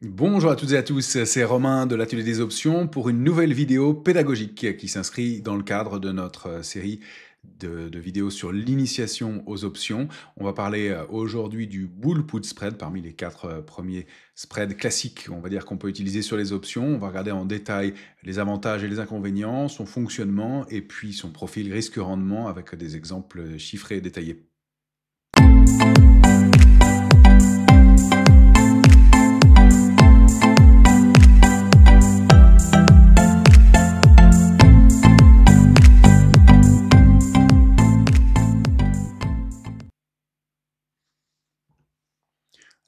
Bonjour à toutes et à tous, c'est Romain de l'Atelier des Options pour une nouvelle vidéo pédagogique qui s'inscrit dans le cadre de notre série de vidéos sur l'initiation aux options. On va parler aujourd'hui du Bull Put Spread parmi les 4 premiers spreads classiques, on va dire, qu'on peut utiliser sur les options. On va regarder en détail les avantages et les inconvénients, son fonctionnement et puis son profil risque-rendement avec des exemples chiffrés et détaillés.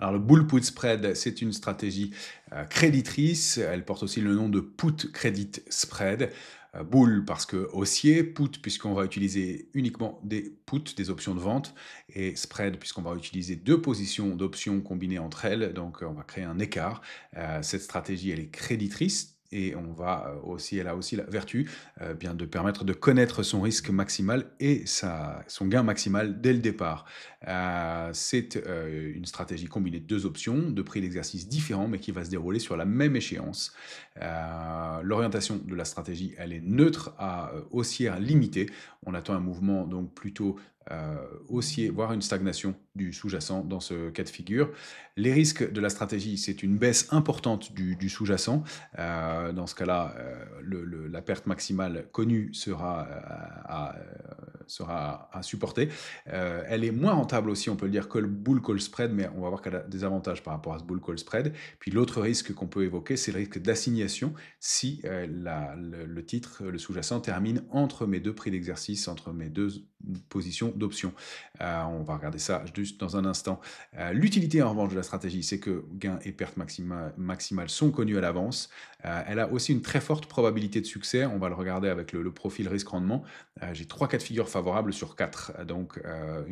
Alors le Bull Put Spread, c'est une stratégie créditrice. Elle porte aussi le nom de Put Credit Spread. Bull parce que haussier, put puisqu'on va utiliser uniquement des puts, des options de vente, et spread puisqu'on va utiliser deux positions d'options combinées entre elles, donc on va créer un écart. Cette stratégie, elle est créditrice. Et on va aussi, elle a aussi la vertu bien de permettre de connaître son risque maximal et son gain maximal dès le départ. C'est une stratégie combinée de deux options, de prix d'exercice différents, mais qui va se dérouler sur la même échéance. L'orientation de la stratégie, elle est neutre à haussière limitée. On attend un mouvement donc plutôt haussier, voire une stagnation du sous-jacent dans ce cas de figure. Les risques de la stratégie, c'est une baisse importante du sous-jacent. Dans ce cas-là, la perte maximale connue sera à supporter. Elle est moins rentable aussi, on peut le dire, que le bull call spread, mais on va voir qu'elle a des avantages par rapport à ce bull call spread. Puis l'autre risque qu'on peut évoquer, c'est le risque d'assignation si le titre, le sous-jacent, termine entre mes deux prix d'exercice, entre mes deux positions d'options. On va regarder ça juste dans un instant. L'utilité en revanche de la stratégie, c'est que gains et pertes maximales sont connus à l'avance. Elle a aussi une très forte probabilité de succès. On va le regarder avec le profil risque-rendement. J'ai 3 cas de figure favorables sur 4, donc un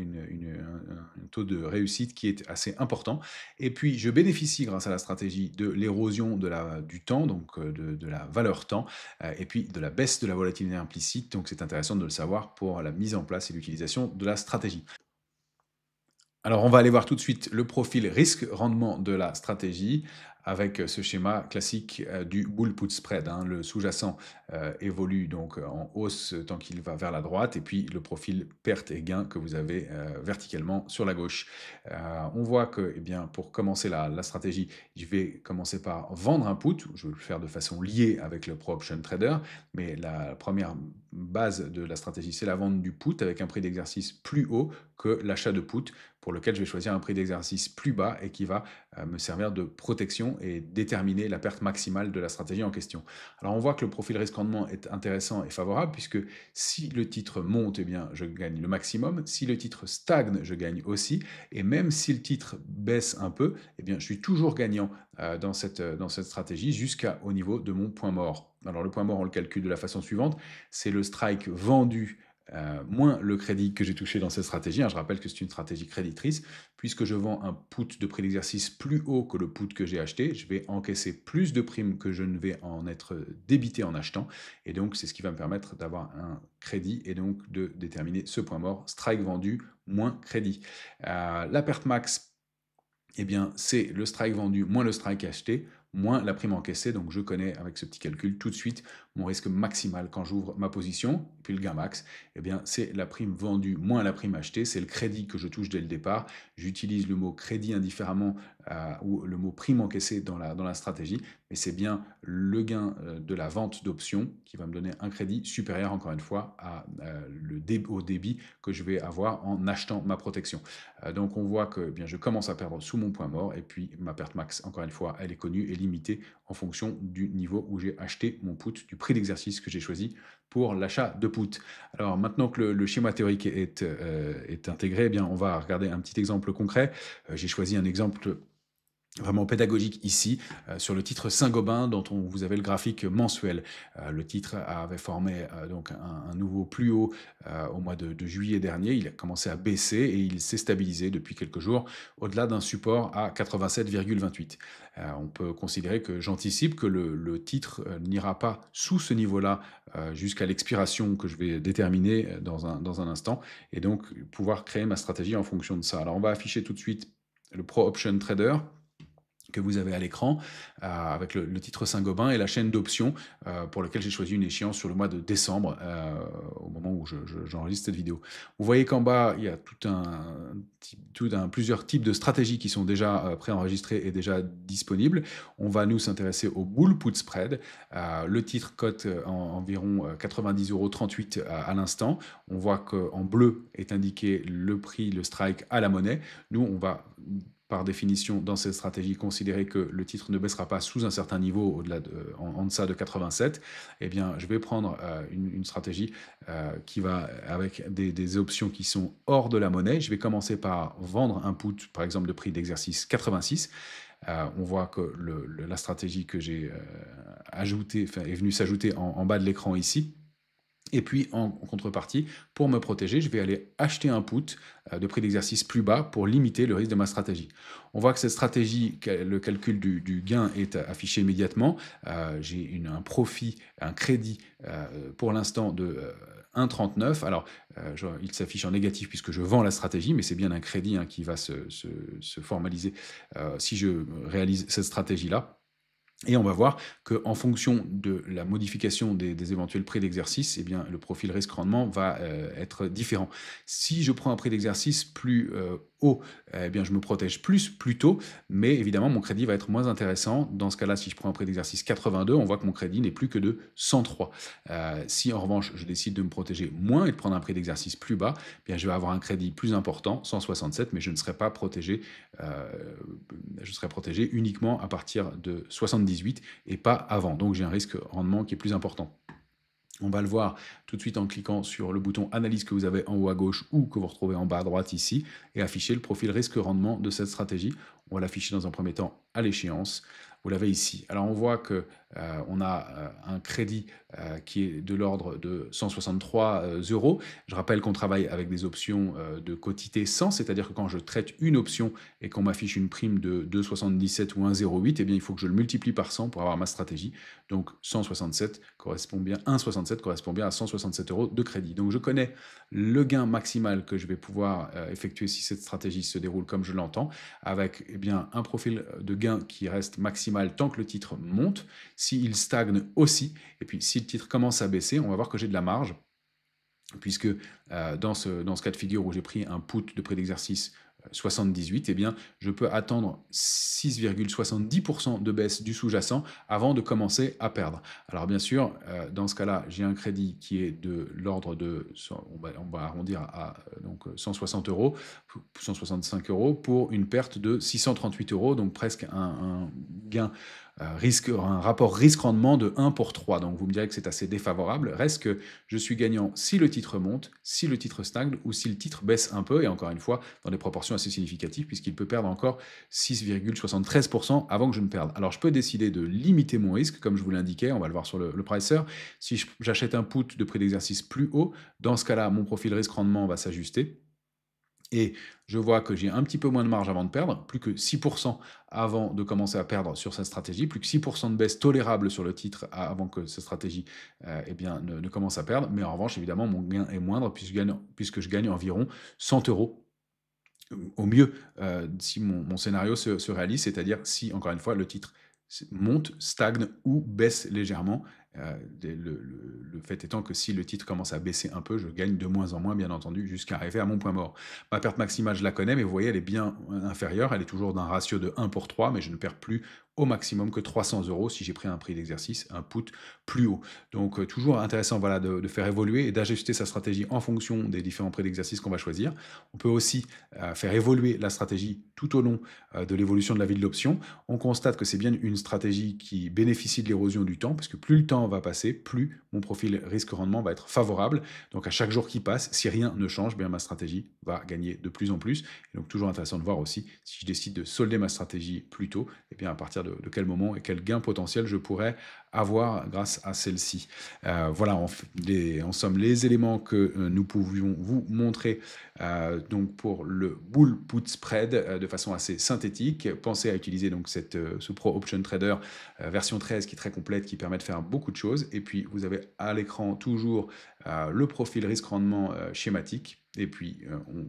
taux de réussite qui est assez important. Et puis, je bénéficie, grâce à la stratégie, de l'érosion du temps, donc de la valeur temps, et puis de la baisse de la volatilité implicite. Donc, c'est intéressant de le savoir pour la mise en place et l'utilisation de la stratégie. Alors, on va aller voir tout de suite le profil risque-rendement de la stratégie avec ce schéma classique du bull put spread. Le sous-jacent évolue donc en hausse tant qu'il va vers la droite, et puis le profil perte et gain que vous avez verticalement sur la gauche. On voit que, eh bien, pour commencer la stratégie, je vais commencer par vendre un put. Je vais le faire de façon liée avec le Pro Option Trader, mais la première base de la stratégie, c'est la vente du put avec un prix d'exercice plus haut que l'achat de put, pour lequel je vais choisir un prix d'exercice plus bas et qui va me servir de protection et déterminer la perte maximale de la stratégie en question. Alors on voit que le profil risque-rendement est intéressant et favorable, puisque si le titre monte, eh bien, je gagne le maximum. Si le titre stagne, je gagne aussi. Et même si le titre baisse un peu, eh bien, je suis toujours gagnant dans cette stratégie jusqu'au niveau de mon point mort. Alors le point mort, on le calcule de la façon suivante, c'est le strike vendu moins le crédit que j'ai touché dans cette stratégie. Je rappelle que c'est une stratégie créditrice. Puisque je vends un put de prix d'exercice plus haut que le put que j'ai acheté, je vais encaisser plus de primes que je ne vais en être débité en achetant. Et donc, c'est ce qui va me permettre d'avoir un crédit et donc de déterminer ce point mort, strike vendu moins crédit. La perte max, eh bien, c'est le strike vendu moins le strike acheté, moins la prime encaissée. Donc, je connais avec ce petit calcul tout de suite mon risque maximal quand j'ouvre ma position. Puis le gain max, eh bien, c'est la prime vendue moins la prime achetée. C'est le crédit que je touche dès le départ. J'utilise le mot crédit indifféremment ou le mot prime encaissée dans la stratégie. Mais c'est bien le gain de la vente d'options qui va me donner un crédit supérieur, encore une fois, au débit que je vais avoir en achetant ma protection. Donc on voit que bien, je commence à perdre sous mon point mort, et puis ma perte max, encore une fois, elle est connue et limitée en fonction du niveau où j'ai acheté mon put, du prix d'exercice que j'ai choisi pour l'achat de put. Alors maintenant que le schéma théorique est intégré, eh bien, on va regarder un petit exemple concret. J'ai choisi un exemple vraiment pédagogique ici, sur le titre Saint-Gobain, dont vous avez le graphique mensuel. Le titre avait formé donc un nouveau plus haut au mois de juillet dernier. Il a commencé à baisser et il s'est stabilisé depuis quelques jours au-delà d'un support à 87,28. On peut considérer que j'anticipe que le titre n'ira pas sous ce niveau-là jusqu'à l'expiration que je vais déterminer dans un instant, et donc pouvoir créer ma stratégie en fonction de ça. Alors on va afficher tout de suite le Pro Option Trader. que vous avez à l'écran, avec le titre Saint-Gobain et la chaîne d'options pour lequel j'ai choisi une échéance sur le mois de décembre, au moment où j'enregistre cette vidéo. Vous voyez qu'en bas, il y a plusieurs types de stratégies qui sont déjà préenregistrées et déjà disponibles. On va nous s'intéresser au Bull Put Spread. Le titre cote environ 90,38 € à l'instant. On voit qu'en bleu est indiqué le prix, le strike à la monnaie. Nous, on va par définition, dans cette stratégie, considérer que le titre ne baissera pas sous un certain niveau, en deçà de 87, eh bien, je vais prendre une stratégie qui va avec des options qui sont hors de la monnaie. Je vais commencer par vendre un put, par exemple, de prix d'exercice 86. On voit que la stratégie que j'ai ajoutée est venue s'ajouter en bas de l'écran ici. Et puis, en contrepartie, pour me protéger, je vais aller acheter un put de prix d'exercice plus bas pour limiter le risque de ma stratégie. On voit que cette stratégie, le calcul du gain est affiché immédiatement. J'ai un profit, un crédit pour l'instant de 1,39. Alors, il s'affiche en négatif puisque je vends la stratégie, mais c'est bien un crédit qui va se formaliser si je réalise cette stratégie-là. Et on va voir qu'en fonction de la modification des éventuels prix d'exercice, eh bien, le profil risque-rendement va être différent. Si je prends un prix d'exercice plus haut, eh bien, je me protège plus tôt, mais évidemment, mon crédit va être moins intéressant. Dans ce cas-là, si je prends un prix d'exercice 82, on voit que mon crédit n'est plus que de 103. Si en revanche, je décide de me protéger moins et de prendre un prix d'exercice plus bas, eh bien, je vais avoir un crédit plus important, 167, mais je ne serai pas protégé. Je serai protégé uniquement à partir de 78 et pas avant. Donc j'ai un risque rendement qui est plus important. On va le voir tout de suite en cliquant sur le bouton analyse que vous avez en haut à gauche ou que vous retrouvez en bas à droite ici et afficher le profil risque-rendement de cette stratégie. On va l'afficher dans un premier temps à l'échéance. Vous l'avez ici. Alors on voit que on a un crédit qui est de l'ordre de 163 €. Je rappelle qu'on travaille avec des options de quotité 100, c'est-à-dire que quand je traite une option et qu'on m'affiche une prime de 2,77 ou 1,08, eh bien il faut que je le multiplie par 100 pour avoir ma stratégie. Donc 167 correspond bien, 1,67 correspond bien à 167 € de crédit. Donc je connais le gain maximal que je vais pouvoir effectuer si cette stratégie se déroule comme je l'entends, avec bien un profil de gain qui reste maximal tant que le titre monte. S'il stagne aussi, et puis si le titre commence à baisser, on va voir que j'ai de la marge, puisque dans ce cas de figure où j'ai pris un put de prix d'exercice 78, eh bien, je peux attendre 6,70% de baisse du sous-jacent avant de commencer à perdre. Alors bien sûr, dans ce cas-là, j'ai un crédit qui est de l'ordre de, on va arrondir à donc 160 €, 165 € pour une perte de 638 €, donc presque un gain un rapport risque-rendement de 1 pour 3. Donc vous me direz que c'est assez défavorable. Reste que je suis gagnant si le titre monte, si le titre stagne ou si le titre baisse un peu, et encore une fois, dans des proportions assez significatives, puisqu'il peut perdre encore 6,73% avant que je ne perde. Alors je peux décider de limiter mon risque, comme je vous l'indiquais, on va le voir sur le pricer. Si j'achète un put de prix d'exercice plus haut, dans ce cas-là, mon profil risque-rendement va s'ajuster. Et je vois que j'ai un petit peu moins de marge avant de perdre, plus que 6% avant de commencer à perdre sur cette stratégie, plus que 6% de baisse tolérable sur le titre avant que cette stratégie eh bien, ne commence à perdre. Mais en revanche, évidemment, mon gain est moindre puisque je gagne environ 100 € au mieux si mon scénario se réalise, c'est-à-dire si, encore une fois, le titre monte, stagne ou baisse légèrement. Le fait étant que si le titre commence à baisser un peu, je gagne de moins en moins, bien entendu, jusqu'à arriver à mon point mort. Ma perte maximale, je la connais, mais vous voyez, elle est bien inférieure. Elle est toujours d'un ratio de 1 pour 3, mais je ne perds plus au maximum que 300 € si j'ai pris un prix d'exercice, un put plus haut. Donc toujours intéressant voilà, de faire évoluer et d'ajuster sa stratégie en fonction des différents prix d'exercice qu'on va choisir. On peut aussi faire évoluer la stratégie tout au long de l'évolution de la vie de l'option. On constate que c'est bien une stratégie qui bénéficie de l'érosion du temps, parce que plus le temps va passer, plus mon profil risque-rendement va être favorable. Donc à chaque jour qui passe, si rien ne change, bien ma stratégie va gagner de plus en plus. Et donc toujours intéressant de voir aussi si je décide de solder ma stratégie plus tôt, et bien à partir de quel moment et quel gain potentiel je pourrais avoir grâce à celle-ci. Voilà en somme les éléments que nous pouvions vous montrer donc pour le Bull Put Spread de façon assez synthétique. Pensez à utiliser donc ce Pro Option Trader version 13 qui est très complète, qui permet de faire beaucoup de choses. Et puis vous avez à l'écran toujours le profil risque-rendement schématique Et puis,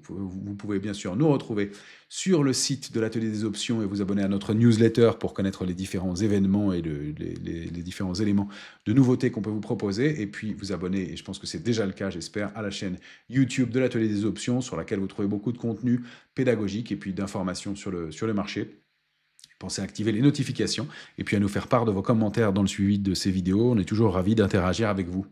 vous pouvez bien sûr nous retrouver sur le site de l'Atelier des Options et vous abonner à notre newsletter pour connaître les différents événements et les différents éléments de nouveautés qu'on peut vous proposer. Et puis, vous abonner, et je pense que c'est déjà le cas, j'espère, à la chaîne YouTube de l'Atelier des Options, sur laquelle vous trouvez beaucoup de contenu pédagogique et puis d'informations sur le marché. Pensez à activer les notifications et puis à nous faire part de vos commentaires dans le suivi de ces vidéos. On est toujours ravis d'interagir avec vous.